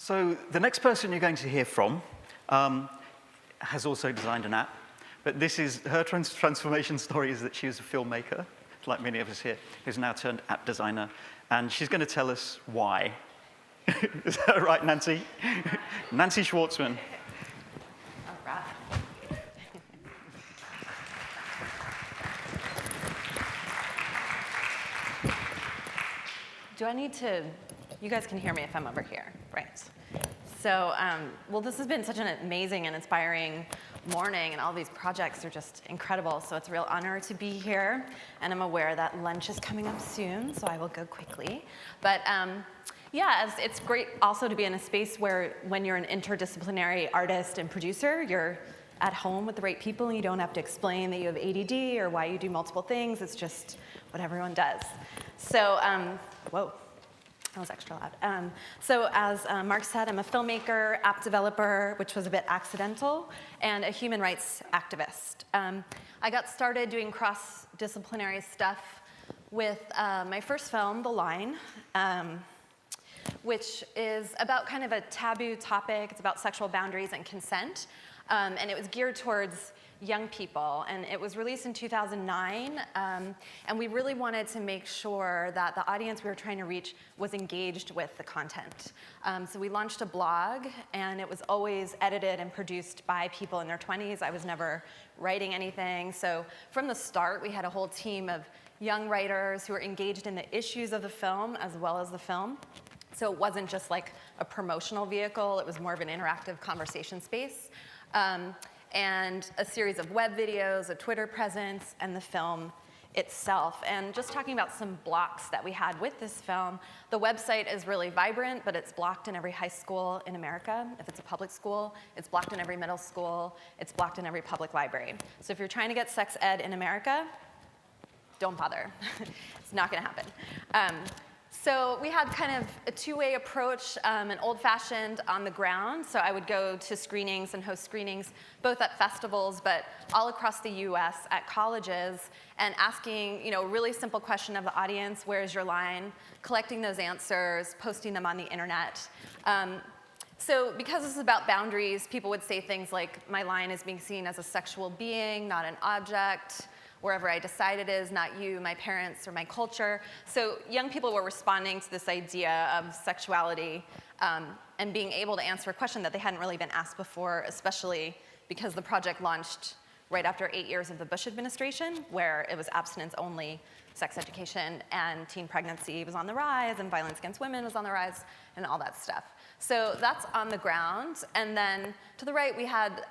So the next person you're going to hear from has also designed an app, but this is her transformation story is that she was a filmmaker, like many of us here, who's now turned app designer, and she's going to tell us why. Is that right, Nancy? Nancy Schwartzman. All right. Do I need to, you guys can hear me if I'm over here, right? So, well, this has been such an amazing and inspiring morning, and all these projects are just incredible. So it's a real honor to be here, and I'm aware that lunch is coming up soon, so I will go quickly. But yeah, it's great also to be in a space where when you're an interdisciplinary artist and producer, you're at home with the right people, and you don't have to explain that you have ADD or why you do multiple things. It's just what everyone does. So, whoa. That was extra loud. So as Mark said, I'm a filmmaker, app developer, which was a bit accidental, and a human rights activist. I got started doing cross-disciplinary stuff with my first film, The Line, which is about kind of a taboo topic. It's about sexual boundaries and consent, and it was geared towards young people, and it was released in 2009, and we really wanted to make sure that the audience we were trying to reach was engaged with the content. So we launched a blog, and it was always edited and produced by people in their 20s. I was never writing anything. So from the start, we had a whole team of young writers who were engaged in the issues of the film as well as the film. So it wasn't just like a promotional vehicle, it was more of an interactive conversation space. And a series of web videos, a Twitter presence, and the film itself. And just talking about some blocks that we had with this film, the website is really vibrant, but it's blocked in every high school in America. If it's a public school, it's blocked in every middle school, it's blocked in every public library. So if you're trying to get sex ed in America, don't bother. It's not gonna happen. So we had kind of a two-way approach, an old-fashioned on the ground. So I would go to screenings and host screenings, both at festivals, but all across the US at colleges, and asking, a really simple question of the audience: where's your line? Collecting those answers, posting them on the internet. So because this is about boundaries, people would say things like, my line is being seen as a sexual being, not an object. Wherever I decide it is, not you, my parents, or my culture. So young people were responding to this idea of sexuality and being able to answer a question that they hadn't really been asked before, especially because the project launched right after 8 years of the Bush administration, where it was abstinence-only sex education, and teen pregnancy was on the rise, and violence against women was on the rise, and all that stuff. So that's on the ground. And then to the right, we had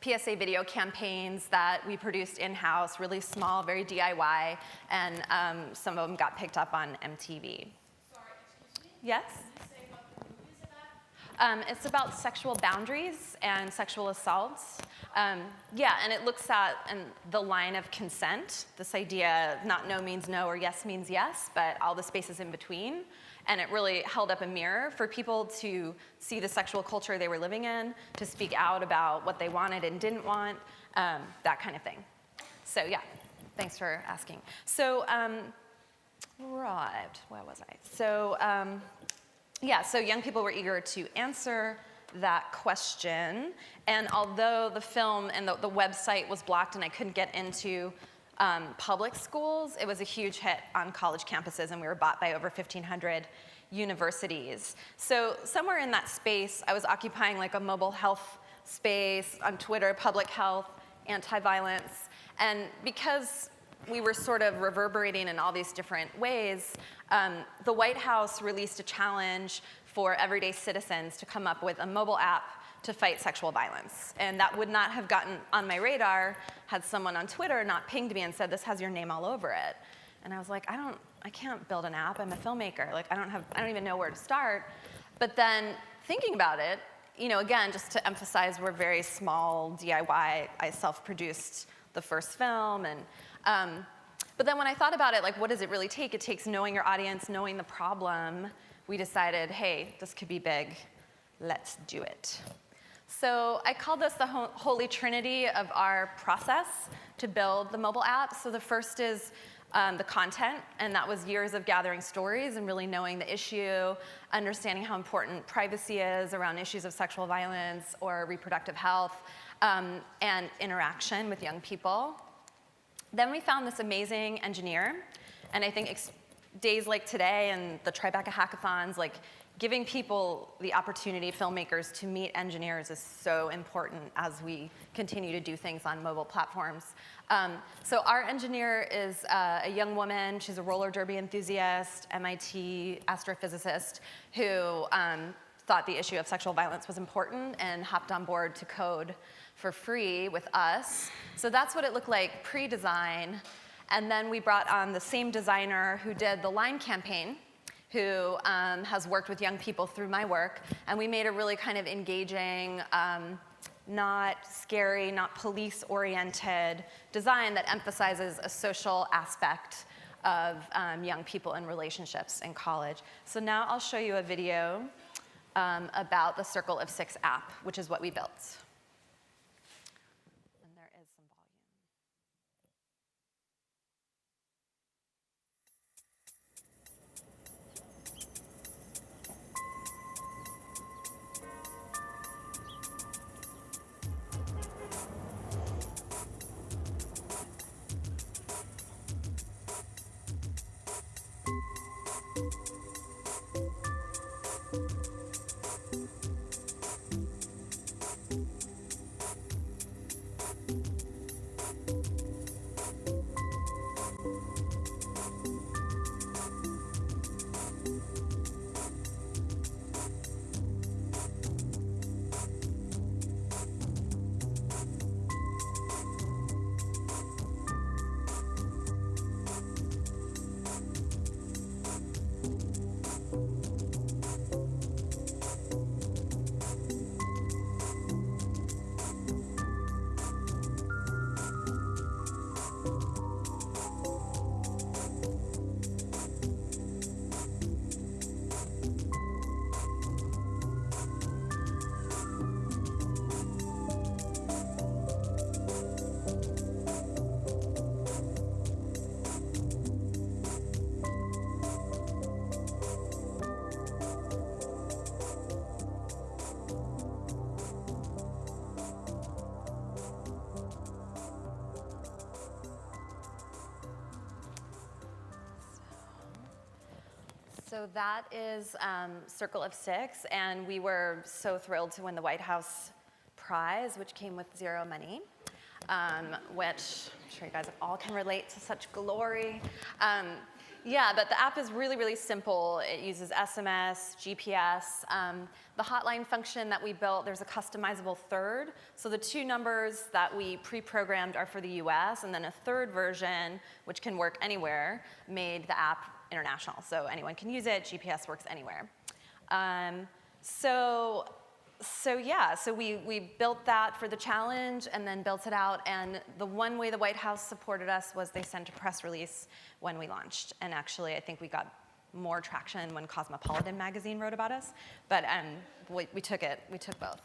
PSA video campaigns that we produced in-house, really small, very DIY, and some of them got picked up on MTV. Sorry, excuse me? Yes? Can you say what the movie is about? It's about sexual boundaries and sexual assaults. Yeah, and it looks at the line of consent, this idea not no means no or yes means yes, but all the spaces in between. And it really held up a mirror for people to see the sexual culture they were living in, to speak out about what they wanted and didn't want, that kind of thing. So yeah, thanks for asking. So, right, where was I? So, yeah, so young people were eager to answer that question. And although the film and the website was blocked and I couldn't get into public schools, it was a huge hit on college campuses, and we were bought by over 1,500 universities. So somewhere in that space, I was occupying like a mobile health space on Twitter, public health, anti-violence, and because we were sort of reverberating in all these different ways, the White House released a challenge for everyday citizens to come up with a mobile app to fight sexual violence. And that would not have gotten on my radar had someone on Twitter not pinged me and said, this has your name all over it. And I was like, I can't build an app, I'm a filmmaker. Like, I don't even know where to start. But then thinking about it, again, just to emphasize, we're very small DIY. I self-produced the first film. And but then when I thought about it, like, what does it really take? It takes knowing your audience, knowing the problem. We decided, hey, this could be big. Let's do it. So I call this the holy trinity of our process to build the mobile app. So the first is the content, and that was years of gathering stories and really knowing the issue, understanding how important privacy is around issues of sexual violence or reproductive health, and interaction with young people. Then we found this amazing engineer, and I think days like today and the Tribeca hackathons, like giving people the opportunity, filmmakers, to meet engineers is so important as we continue to do things on mobile platforms. So our engineer is a young woman. She's a roller derby enthusiast, MIT astrophysicist, who thought the issue of sexual violence was important and hopped on board to code for free with us. So that's what it looked like pre-design. And then we brought on the same designer who did the line campaign, who has worked with young people through my work, and we made a really kind of engaging, not scary, not police-oriented design that emphasizes a social aspect of young people and relationships in college. So now I'll show you a video about the Circle of Six app, which is what we built. And there is some volume. So that is Circle of Six, and we were so thrilled to win the White House prize, which came with zero money, which I'm sure you guys all can relate to such glory. Yeah, but the app is really, really simple. It uses SMS, GPS. The hotline function that we built, there's a customizable third. So the two numbers that we pre-programmed are for the US, and then a third version, which can work anywhere, made the app international. So anyone can use it. GPS works anywhere. So we built that for the challenge and then built it out. And the one way the White House supported us was they sent a press release when we launched. And actually, I think we got more traction when Cosmopolitan magazine wrote about us. But we took it. We took both.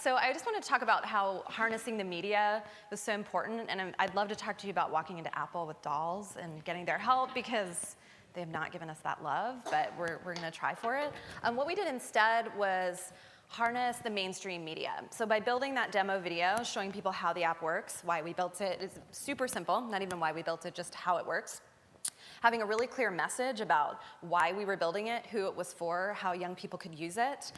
So I just want to talk about how harnessing the media was so important. And I'd love to talk to you about walking into Apple with dolls and getting their help, because they have not given us that love, but we're going to try for it. What we did instead was harness the mainstream media. So by building that demo video, showing people how the app works, why we built it is super simple, not even why we built it, just how it works. Having a really clear message about why we were building it, who it was for, how young people could use it,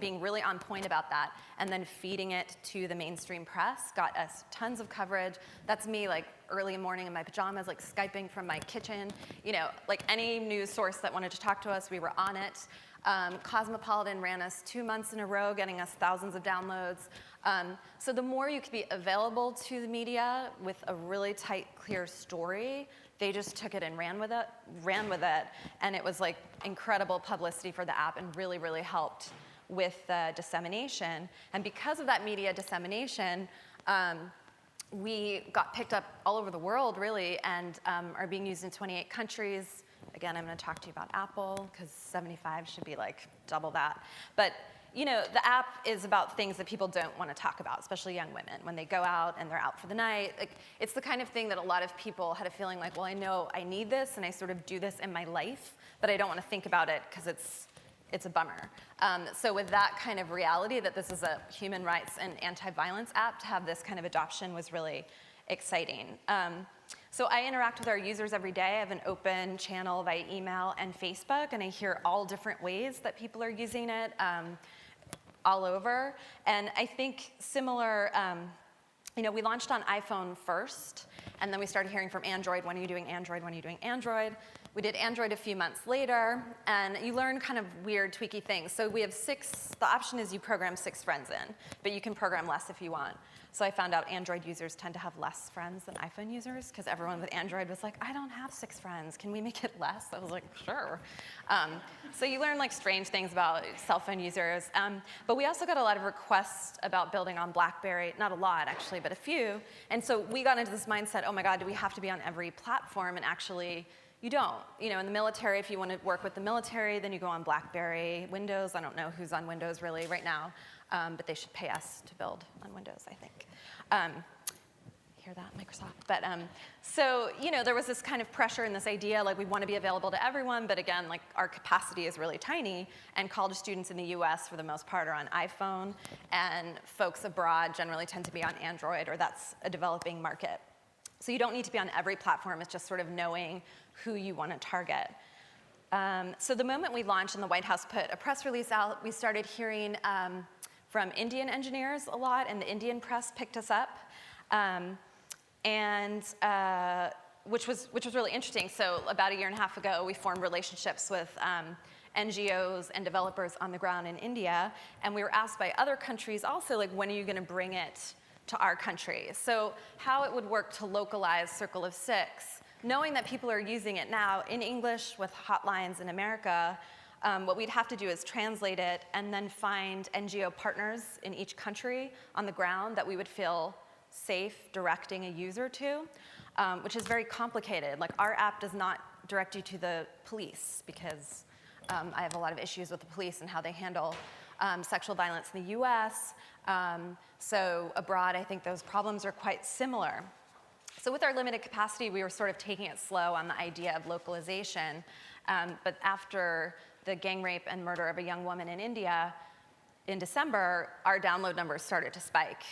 being really on point about that, and then feeding it to the mainstream press got us tons of coverage. That's me early morning in my pajamas, Skyping from my kitchen. Any news source that wanted to talk to us, we were on it. Cosmopolitan ran us 2 months in a row, getting us thousands of downloads. So the more you could be available to the media with a really tight, clear story, they just took it and ran with it, and it was incredible publicity for the app and really, really helped with the dissemination. And because of that media dissemination, we got picked up all over the world, really, and are being used in 28 countries. Again, I'm going to talk to you about Apple, because 75 should be double that. But the app is about things that people don't want to talk about, especially young women. When they go out and they're out for the night, like, it's the kind of thing that a lot of people had a feeling like, well, I know I need this, and I sort of do this in my life, but I don't want to think about it because it's a bummer. So with that kind of reality, that this is a human rights and anti-violence app, to have this kind of adoption was really exciting. So I interact with our users every day. I have an open channel via email and Facebook, and I hear all different ways that people are using it all over. And I think similar, we launched on iPhone first, and then we started hearing from Android, when are you doing Android, when are you doing Android? We did Android a few months later, and you learn kind of weird, tweaky things. So we have the option is you program 6 friends in, but you can program less if you want. So I found out Android users tend to have less friends than iPhone users, because everyone with Android was like, I don't have 6 friends, can we make it less? I was like, sure. So you learn like strange things about cell phone users. But we also got a lot of requests about building on BlackBerry, not a lot actually, but a few. And so we got into this mindset, oh my God, do we have to be on every platform? And actually, you don't. In the military, if you want to work with the military, then you go on BlackBerry, Windows. I don't know who's on Windows really right now, but they should pay us to build on Windows, I think. Hear that, Microsoft? But so, there was this kind of pressure and this idea, like we want to be available to everyone, but again, like our capacity is really tiny, and college students in the US, for the most part, are on iPhone, and folks abroad generally tend to be on Android, or that's a developing market. So you don't need to be on every platform. It's just sort of knowing who you want to target. So the moment we launched and the White House put a press release out, we started hearing from Indian engineers a lot, and the Indian press picked us up, which was really interesting. So about a year and a half ago, we formed relationships with NGOs and developers on the ground in India, and we were asked by other countries also, like, when are you going to bring it to our country? So how it would work to localize Circle of Six, knowing that people are using it now in English with hotlines in America, what we'd have to do is translate it and then find NGO partners in each country on the ground that we would feel safe directing a user to, which is very complicated. Like, our app does not direct you to the police, because I have a lot of issues with the police and how they handle sexual violence in the US. So abroad, I think those problems are quite similar. So with our limited capacity, we were sort of taking it slow on the idea of localization. But after the gang rape and murder of a young woman in India, in December, our download numbers started to spike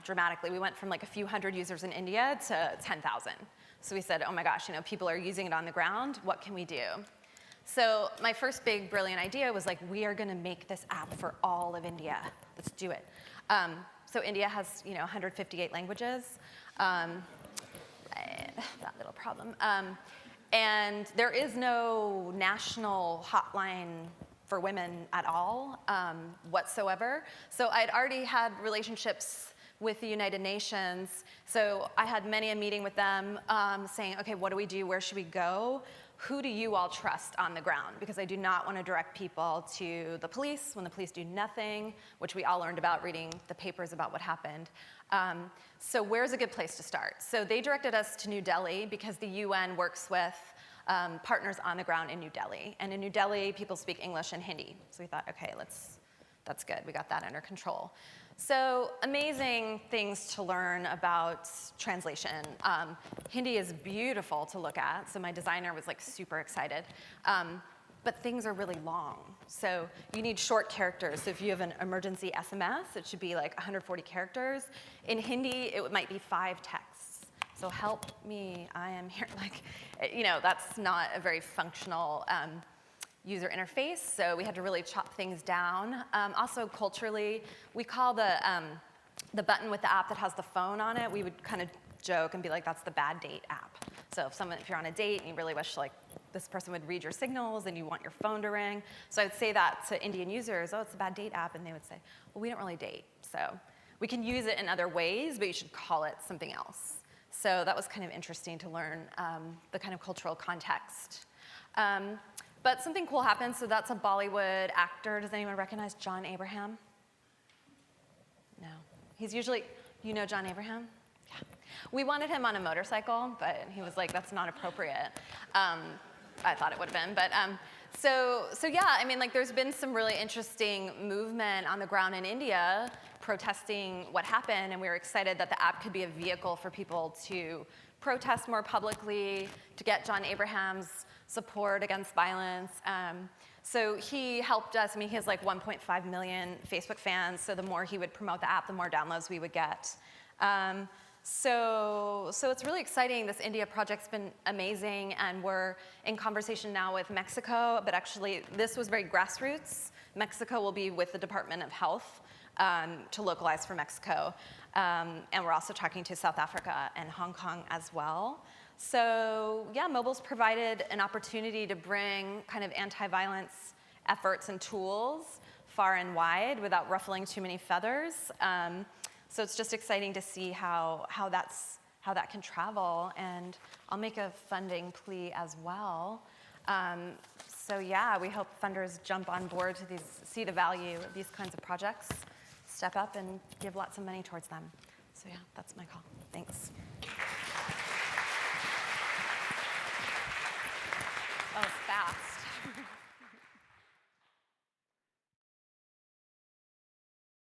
dramatically. We went from like a few hundred users in India to 10,000. So we said, oh my gosh, people are using it on the ground. What can we do? So my first big brilliant idea was like, we are going to make this app for all of India. Let's do it. So India has 158 languages. That little problem. And there is no national hotline for women at all whatsoever. So I'd already had relationships with the United Nations. So I had many a meeting with them saying, okay, what do we do? Where should we go? Who do you all trust on the ground? Because I do not want to direct people to the police when the police do nothing, which we all learned about reading the papers about what happened. So where's a good place to start? So they directed us to New Delhi, because the UN works with partners on the ground in New Delhi. And in New Delhi, people speak English and Hindi. So we thought, okay, that's good. We got that under control. So amazing things to learn about translation. Hindi is beautiful to look at, so my designer was like super excited. But things are really long. So you need short characters. So if you have an emergency SMS, it should be like 140 characters. In Hindi, it might be 5 texts. So help me, I am here. Like, that's not a very functional user interface, so we had to really chop things down. Also, culturally, we call the button with the app that has the phone on it, we would kind of joke and be like, that's the bad date app. So if you're on a date and you really wish like this person would read your signals and you want your phone to ring, so I'd say that to Indian users, oh, it's a bad date app, and they would say, well, we don't really date, so we can use it in other ways, but you should call it something else. So that was kind of interesting to learn the kind of cultural context. But something cool happened. So that's a Bollywood actor. Does anyone recognize John Abraham? No. He's usually, John Abraham? Yeah. We wanted him on a motorcycle, but he was like, that's not appropriate. I thought it would have been. But So yeah, I mean, like there's been some really interesting movement on the ground in India protesting what happened, and we were excited that the app could be a vehicle for people to protest more publicly, to get John Abraham's support against violence. So he helped us. I mean, he has like 1.5 million Facebook fans, so the more he would promote the app, the more downloads we would get. So it's really exciting. This India project's been amazing, and we're in conversation now with Mexico, but actually this was very grassroots. Mexico will be with the Department of Health to localize for Mexico. And we're also talking to South Africa and Hong Kong as well. So yeah, mobile's provided an opportunity to bring kind of anti-violence efforts and tools far and wide without ruffling too many feathers. So it's just exciting to see how that can travel, and I'll make a funding plea as well. So yeah, we hope funders jump on board to see the value of these kinds of projects, step up and give lots of money towards them. So yeah, that's my call. Thanks. Oh, it's fast.